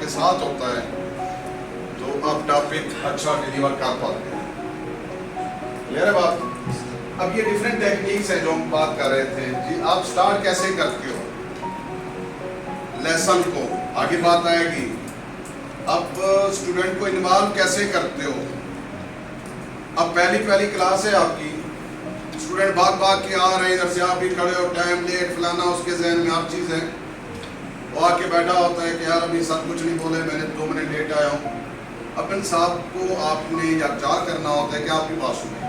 आपके साथ होता है तो आप टॉपिक अच्छा डिलीवर कर पाते हैं। क्लियर है बात? अब ये डिफरेंट टेक्निक्स हैं जो हम बात कर रहे थे जी। आप स्टार्ट कैसे करते हो लेसन को, आगे बात आएगी। अब स्टूडेंट को इन्वॉल्व कैसे करते हो? अब पहली क्लास है आपकी, स्टूडेंट भाग के आ रहे हैं इधर से, आप भी खड़े हो, टाइम लेट फलाना, उसके जहन में हर चीज़ है। वो आके बैठा होता है कि यार अभी सब कुछ नहीं बोले, मैंने 2 मिनट लेट आया हूँ। अपन साहब को आपने याद करना होता है कि आपकी बात सुने,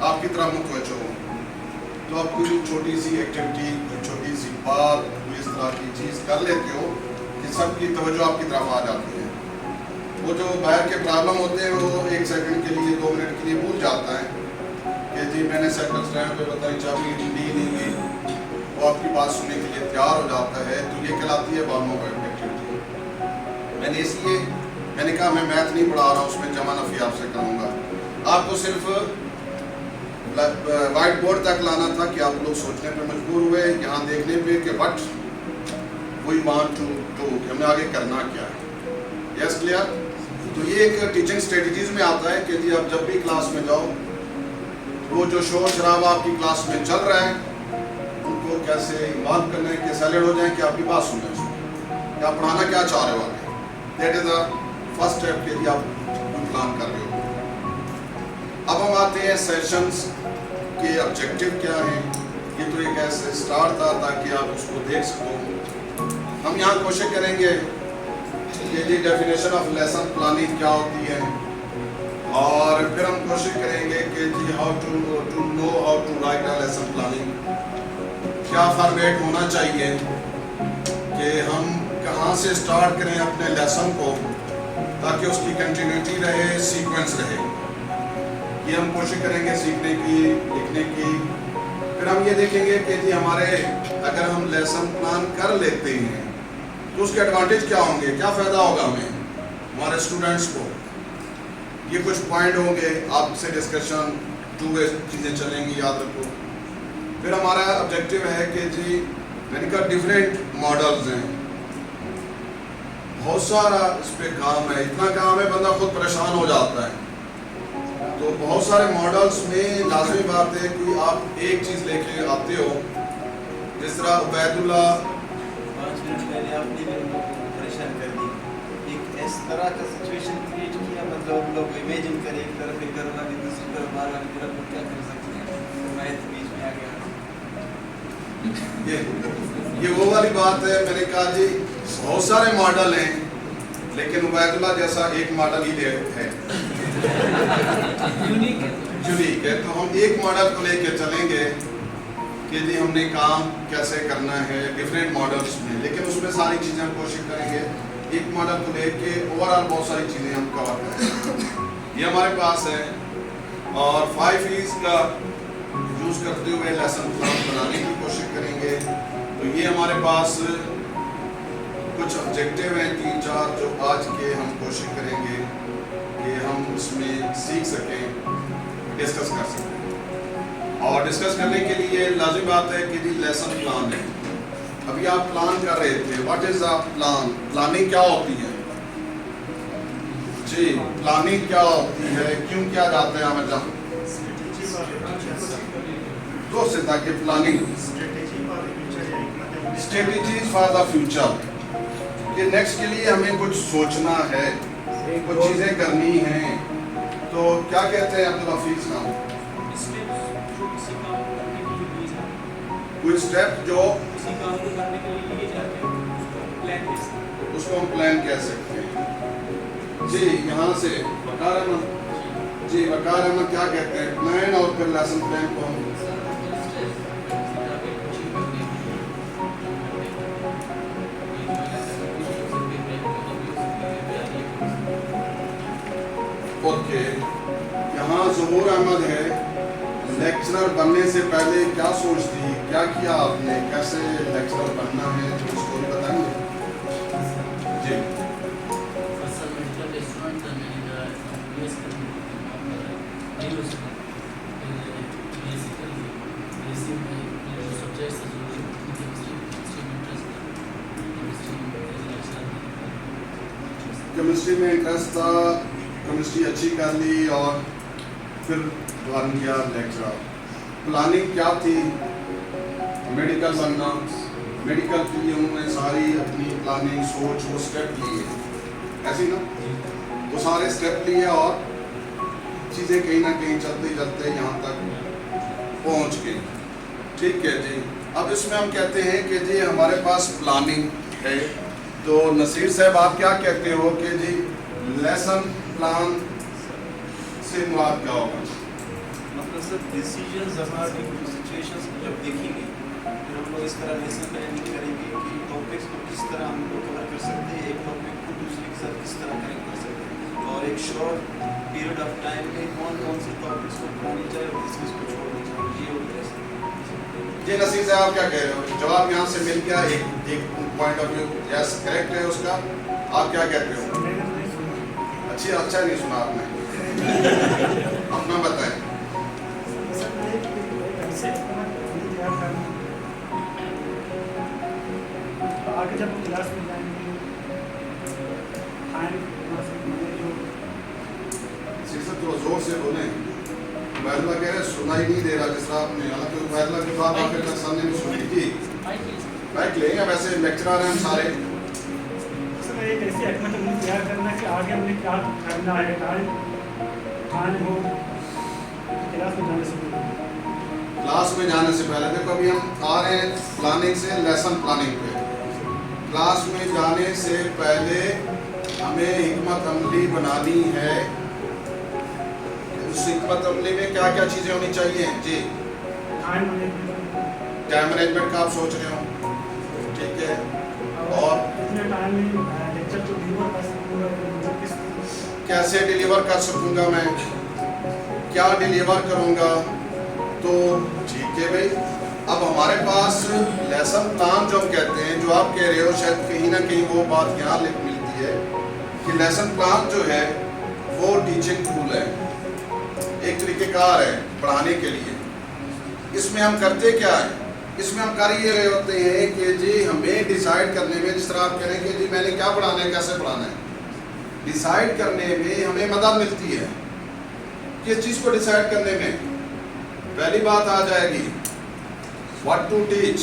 आपकी तरफ मुतवज्जो हो। तो आप कोई छोटी सी एक्टिविटी, कोई छोटी सी बात, कोई इस तरह की चीज़ कर लेते हो कि सबकी तवज्जो आपकी तरफ आ जाती है। वो जो बाहर के प्रॉब्लम होते हैं वो 1 सेकंड के लिए, 2 मिनट के लिए भूल जाता है कि जी मैंने सेकंड स्टैंड पे बताई चाबी दी नहीं गई। वो आपकी बात सुनने के लिए तैयार हो जाता है। तो ये कहलाती है बानों एक्टिविटी। मैंने कहा मैं मैथ नहीं पढ़ा रहा हूँ, उसमें जमा नफी आपसे करूँगा। आपको सिर्फ वाइट बोर्ड तक लाना था कि आप लोग सोचने पे मजबूर हुए, यहाँ देखने पे कि what we want to do, हमें आगे करना क्या है। Yes clear? तो ये एक टीचिंग स्ट्रेटजीज में आता है कि जी आप जब भी क्लास में जाओ, वो जो शोर शराबा आपकी क्लास में चल रहा है उनको कैसे इन्वॉल्व करना है कि सैलेड हो जाए कि आपकी बात सुने, कि आप पढ़ाना क्या चाह रहे हो आगे। That is the first step के लिए आप प्लान कर रहे हो। अब हम आते हैं सेशंस के ऑब्जेक्टिव क्या है। ये तो एक ऐसे स्टार्ट था ताकि आप उसको देख सको। हम यहाँ कोशिश करेंगे कि जी डेफिनेशन ऑफ लेसन प्लानिंग क्या होती है, और फिर हम कोशिश करेंगे कि जी how to know how to write a lesson planning, क्या फॉर्मेट होना चाहिए, कि हम कहाँ से स्टार्ट करें अपने लेसन को ताकि उसकी कंटिन्यूटी रहे, सीक्वेंस रहे। ये हम कोशिश करेंगे सीखने की, लिखने की। फिर हम ये देखेंगे कि जी हमारे अगर हम लेसन प्लान कर लेते हैं तो उसके एडवांटेज क्या होंगे, क्या फ़ायदा होगा हमें, हमारे स्टूडेंट्स को। ये कुछ पॉइंट होंगे, आपसे डिस्कशन 2 वे चीज़ें चलेंगी, याद रखो। फिर हमारा ऑब्जेक्टिव है कि जी मैंने कहा डिफरेंट मॉडल्स हैं, बहुत सारा इस पे काम है, इतना काम है बंदा खुद परेशान हो जाता है। तो बहुत सारे मॉडल्स में लाजमी बात है कि आप एक चीज़ लेके आते हो। जिस तरह उबैदुल्ला 5 मिनट पहले आपने भी लोगों को परेशान कर दी, एक इस तरह का सिचुएशन क्रिएट किया, मतलब लोग इमेजिन करें एक तरफ एक घर वाली, दूसरी तरफ बाहर वाली तरफ, क्या कर सकते हैं, तो मैं बीच में आ गया। ये वो वाली बात है। मैंने कहा जी बहुत सारे मॉडल हैं लेकिन उबैदुल्ला जैसा एक मॉडल ही है, यूनिक है। तो हम एक मॉडल को लेके चलेंगे कि जी हमने काम कैसे करना है डिफरेंट मॉडल्स में, लेकिन उसमें सारी चीज़ें हम कोशिश करेंगे एक मॉडल को लेके ओवरऑल बहुत सारी चीज़ें हम कवर करें। ये हमारे पास है, और 5 E's का यूज़ करते हुए लेसन प्लान बनाने की कोशिश करेंगे। तो ये हमारे पास कुछ ऑब्जेक्टिव हैं 3-4 जो आज के हम कोशिश करेंगे कि हम उसमें सीख सकें, डिस्कस कर सकें। और डिस्कस करने के लिए लाजिम बात है कि जी लेसन प्लान है। अभी आप प्लान कर रहे थे, what is a plan, planning क्या होती है जी, प्लानिंग क्या होती है, क्यों किया जाता है हमें जहाँ दो से ताकि planning strategies for the future, कि नेक्स्ट के लिए हमें कुछ सोचना है, कुछ चीज़ें करनी हैं। तो क्या कहते हैं अब्दुल हफीज साहब, कोई स्टेप जो उसको हम प्लान कह सकते हैं जी। यहाँ से वकार अहमद जी, वकार अहमद क्या कहते हैं, प्लान और फिर लेसन प्लान को हम ओके। यहाँ ज़हूर अहमद है, लेक्चरर बनने से पहले क्या सोचती, क्या किया आपने, कैसे लेक्चरर बनना है, तो स्टोरी बताएंगे जी। केमिस्ट्री में इंटरेस्ट था, केमिस्ट्री अच्छी कर ली और फिर प्लान किया लेक्चर। प्लानिंग क्या थी? मेडिकल बनना। मेडिकल के लिए उन्होंने सारी अपनी प्लानिंग सोच वो स्टेप लिए, ऐसी ना, वो सारे स्टेप लिए और चीज़ें कहीं ना कहीं चलते चलते यहाँ तक पहुँच गई। ठीक है जी। अब इसमें हम कहते हैं कि जी हमारे पास प्लानिंग है, तो नसीर साहब आप क्या कहते हो कि जी लेसन प्लान से मुराद क्या होगा? मतलब सर डिसीजंस अबाउट सिचुएशंस को जब देखेंगे फिर हम लोग इस तरह लेसन प्लानिंग करेंगे कि टॉपिक्स को किस तरह हम लोग कवर कर सकते हैं, एक टॉपिक को दूसरे के साथ किस तरह कनेक्ट कर सकते हैं, और एक शॉर्ट पीरियड ऑफ टाइम में कौन कौन से टॉपिक्स को पढ़ने चाहिए और किस किस को छोड़ना चाहिए, ये होगा सर। जी नसीर साहब आप क्या कह रहे हो? जवाब यहाँ से मिल गया, एक point of view yes correct है उसका। आप क्या कहते हो? अच्छा नहीं सुना आपने। अपना बताएं। आगे जब क्लास में जाएंगे थोड़ा जोर से बोले। महला कह रहे सुनाई नहीं दे रहा जिस तरह आपने, हालांकि महला की बात आखिर तक सामने नहीं सुनी थी। बाइक लेंगे वैसे लेक्चरर हैं हम सारे। सर एक ऐसी हिकमत अमली तैयार करना कि आगे हमने क्या करना है, टाइम हो क्लास में जाने से पहले। क्लास में जाने से पहले देखो अभी हम आ रहे हैं प्लानिंग से लेसन प्लानिंग पे। क्लास में जाने से पहले हमें हिकमत अमली बनानी है। उस हिकमत अमली में क्या क्या चीज़ें होनी चाहिए? जी टाइम मैनेजमेंट का आप सोच रहे हो, ठीक है। और कितने टाइम में लेक्चर को डिलीवर कर सकूँगा, कैसे डिलीवर कर सकूँगा, मैं क्या डिलीवर करूँगा, तो ठीक है भाई। अब हमारे पास लेसन प्लान जो हम कहते हैं, जो आप कह रहे हो शायद कहीं ना कहीं वो बात यहाँ मिलती है कि लेसन प्लान जो है वो टीचिंग टूल है, एक तरीक़ेकार है पढ़ाने के लिए। इसमें हम करते क्या है? इसमें हम कर ये रहे होते हैं कि जी हमें डिसाइड करने में, जिस तरह आप कह रहे हैं कि जी मैंने क्या पढ़ाना है, कैसे पढ़ाना है, डिसाइड करने में हमें मदद मिलती है। किस चीज़ को डिसाइड करने में? पहली बात आ जाएगी व्हाट टू टीच,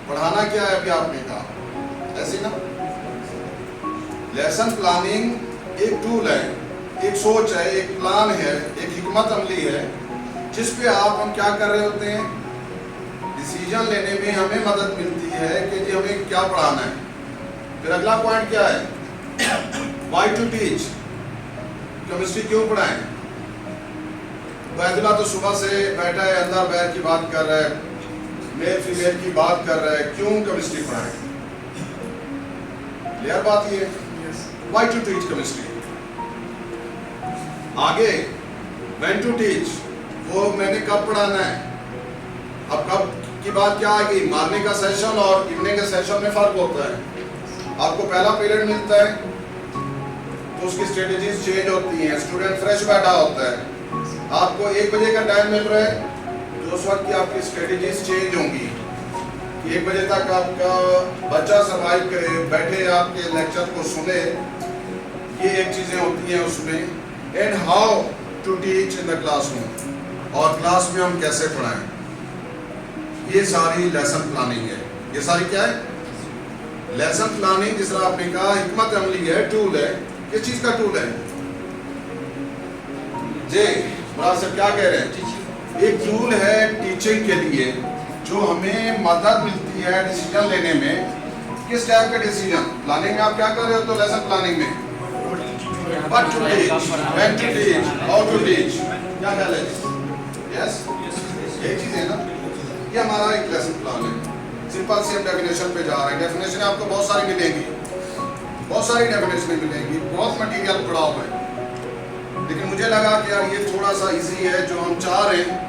पढ़ाना क्या है, अभी आपने कहा ऐसे ना। लेसन प्लानिंग एक टूल है, एक सोच है, एक प्लान है, एक हिकमत अमली है, जिस पे आप हम क्या कर रहे होते हैं, डिसीजन लेने में हमें मदद मिलती है कि जी हमें क्या पढ़ाना है। फिर अगला पॉइंट क्या है? व्हाई टू टीच, केमिस्ट्री क्यों पढ़ाएं? बैदुल्ला तो सुबह से बैठा है, अंदर बैठ की बात कर रहा है, मेल फीमेल की बात कर रहा है, क्यों केमिस्ट्री पढ़ाएं? क्लियर बात ये, व्हाई टू टीच केमिस्ट्री। आगे व्हेन टू टीच, वो मैंने कब पढ़ाना है। अब कब की बात क्या आ गई? मॉर्निंग का सेशन और इवनिंग के सेशन में फर्क होता है। आपको पहला पीरियड मिलता है तो उसकी स्ट्रेटेजीज चेंज होती हैं, स्टूडेंट फ्रेश बैठा होता है। आपको 1 बजे का टाइम मिल रहा है तो उस वक्त की आपकी स्ट्रेटेजीज चेंज होंगी कि 1 बजे तक आपका बच्चा सर्वाइव करे, बैठे आपके लेक्चर को सुने, ये एक चीज़ें होती हैं उसमें। And how to teach in the classroom, और क्लास में हम कैसे पढ़ाएं, ये सारी लेसन प्लानिंग है। ये सारी क्या है? Lesson planning. जिस तरह आपने कहा हिकमत अमली है, टूल है। किस चीज़ का टूल है जी? बड़ा सर क्या कह रहे हैं? एक टूल है टीचिंग के लिए, जो हमें मदद मिलती है डिसीजन लेने में। किस टाइप का डिसीजन? प्लानिंग में आप क्या कर रहे हो? तो लेसन प्लानिंग में what to teach, when to teach, how to teach, क्या ख्याल है? यस, यही चीज़ है ना। ये हमारा एक लेसन प्लान है। सिंपल सी हम डेफिनेशन पे जा रहे हैं। डेफिनेशन आपको बहुत सारी मिलेंगी, बहुत सारी डेफिनेशन मिलेंगी, बहुत मटीरियल पड़ा हुआ है, लेकिन मुझे लगा कि यार ये थोड़ा सा इजी है, जो हम चाह रहे हैं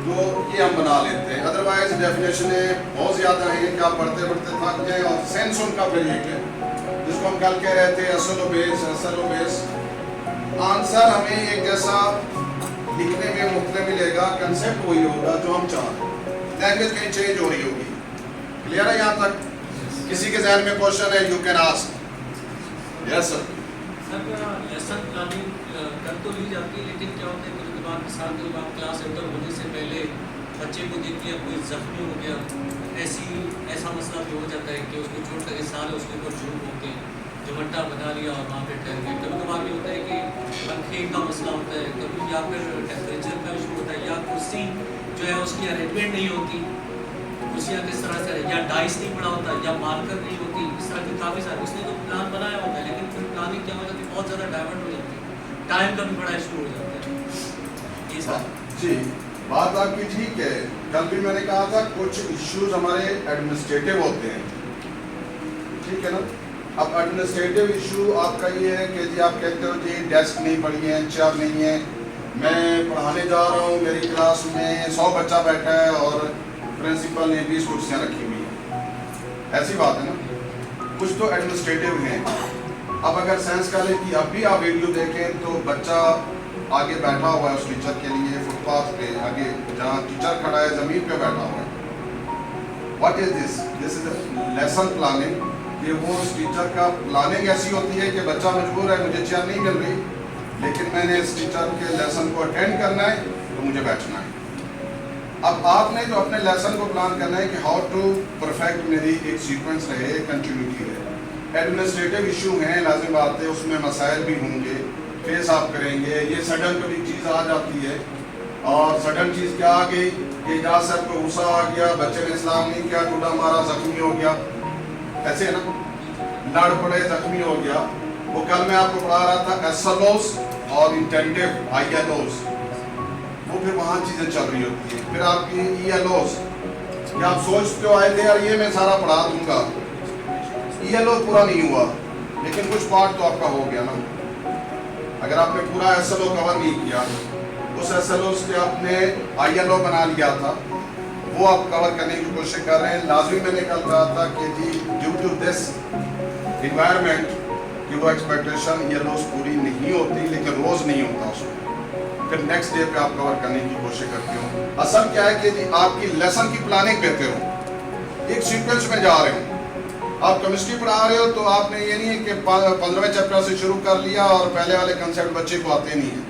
तो ये हम बना लेते हैं। अदरवाइज डेफिनेशनें बहुत ज़्यादा हैं कि आप पढ़ते पढ़ते थक जाए, और सेंस उनका फिर एक है जिसको हम कल कह रहे थे असल बेस। आंसर हमें एक जैसा लिखने में मुख्तलिफ मिलेगा, कंसेप्ट वही होगा जो हम चाह रहे हैं, लैंग्वेज कहीं चेंज हो रही होगी। क्लियर है यहाँ तक? किसी के जहन में क्वेश्चन है, you can ask. Yes sir. Sir lesson planning कर तो ली जाती है, लेकिन क्या होता है कभी कभार मिसाल के बाद क्लास एंटर होने से पहले बच्चे को देख लिया कोई जख्मी हो गया, ऐसा मसला भी हो जाता है कि उसको चोट लगे, सारे उसके ऊपर झूम होके झुमट्टा बना लिया और वहाँ पे ठहर गए। कभी कभार ये होता है कि पंखे का मसला होता है, कभी या फिर टेम्परेचर का इशू होता है, या कुर्सी जो है उसकी अरेंजमेंट नहीं होती, कुर्सियाँ किस तरह से, या डाइस नहीं बना होता, या मार्कर नहीं होती, इस तरह के काफ़ी सारे उसने तो प्लान बनाया होता है, लेकिन फिर प्लानिंग क्या हो जाती है, बहुत ज़्यादा डाइवर्ट हो जाती है, टाइम का भी बड़ा इशू हो जाता है। ये सब जी बात आपकी ठीक है। कल भी मैंने कहा था कुछ इश्यूज हमारे एडमिनिस्ट्रेटिव होते हैं, ठीक है ना। अब एडमिनिस्ट्रेटिव इशू आपका ये है कि जी आप कहते हो जी डेस्क नहीं पड़ी है, चेयर नहीं है, मैं पढ़ाने जा रहा हूँ, मेरी क्लास में 100 बच्चा बैठा है और प्रिंसिपल ने 20 कुर्सियाँ रखी हुई हैं, ऐसी बात है ना। कुछ तो एडमिनिस्ट्रेटिव हैं। अब अगर साइंस कॉलेज की अब भी आप वीडियो देखें तो बच्चा आगे बैठा हुआ है उस टीचर के लिए फुटपाथ पे, आगे जहाँ टीचर खड़ा है ज़मीन पे बैठा हुआ है। What is this? This is lesson planning. ये वो उस टीचर का प्लानिंग ऐसी होती है कि बच्चा मजबूर है, मुझे चेयर नहीं मिल रही, लेकिन मैंने इस टीचर के लेसन को अटेंड करना है तो मुझे बैठना है। अब आपने जो अपने लेसन को प्लान करना है कि हाउ टू परफेक्ट मेरी एक सीक्वेंस रहे, कंटिन्यूटी रहे। एडमिनिस्ट्रेटिव इशू हैं, लाजिम बात है, उसमें मसाइल भी होंगे, फेस आप करेंगे। ये सडन कभी चीज़ आ जाती है और सडन चीज़ क्या आ गई कि एजाज साहब को गुस्सा आ गया, बच्चे ने इस्लाम नहीं किया, टूटा मारा, जख्मी हो गया, ऐसे है ना, लड़ पड़े, जख्मी हो गया। वो कल मैं आपको पढ़ा रहा था एसएलओस और इंटेंटिव आईएलओस, वो फिर वहाँ चीज़ें चल रही होती हैं। फिर आपकी ईएलओस, क्या आप सोचते हो आए थे यार ये मैं सारा पढ़ा दूंगा, ईएलओ पूरा नहीं हुआ, लेकिन कुछ पार्ट तो आपका हो गया ना। अगर आपने पूरा एसएलओ कवर नहीं किया, उस एसएलओ से आपने आईएलओ बना लिया था, वो आप कवर करने की कोशिश कर रहे हैं। लाजमी मैंने कल कहा था कि जी ड्यू टू दिस इन्वायरमेंट कि वो एक्सपेक्टेशन ईएलओस पूरी नहीं होती, लेकिन रोज़ नहीं होता उसमें, फिर नेक्स्ट डे पे आप कवर करने की कोशिश करते हो। असल क्या है कि जी आपकी लेसन की प्लानिंग बेहतर हो, एक सीक्वेंस में जा रहे हो। आप केमिस्ट्री पढ़ा रहे हो तो आपने ये नहीं है कि 15वें चैप्टर से शुरू कर लिया और पहले वाले कंसेप्ट बच्चे को आते नहीं है।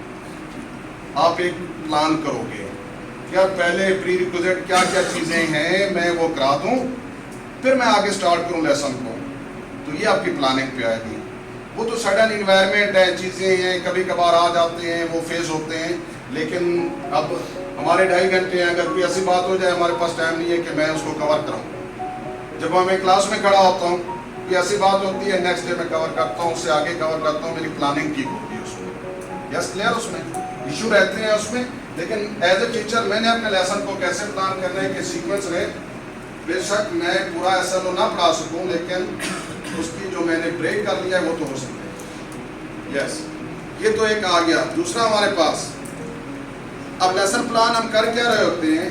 आप एक प्लान करोगे क्या पहले प्री रिक्विजिट क्या क्या चीज़ें हैं मैं वो करा दूँ, फिर मैं आगे स्टार्ट करूँ लेसन को, तो ये आपकी प्लानिंग पे आएगी। वो तो सडन इन्वायरमेंट है, चीज़ें हैं, कभी कभार आ जाते हैं, वो फेस होते हैं, लेकिन अब हमारे 2.5 घंटे हैं, अगर कोई ऐसी बात हो जाए हमारे पास टाइम नहीं है कि मैं उसको कवर कराऊँ। जब मैं क्लास में खड़ा होता हूँ कोई ऐसी बात होती है, नेक्स्ट डे मैं कवर करता हूँ, उससे आगे कवर करता हूँ, मेरी प्लानिंग ठीक होती है उसमें। Yes clear? उसमें इशू रहते हैं उसमें, लेकिन एज ए टीचर मैंने अपने लेसन को कैसे प्लान करना है कि सीक्वेंस रहे। बेशक मैं पूरा एसएलओ ना पढ़ा सकूं, लेकिन उसकी जो मैंने ब्रेक कर लिया है वो तो हो सकता है। यस, ये तो एक आ गया। दूसरा हमारे पास अब लेसन प्लान हम कर क्या रहे होते हैं,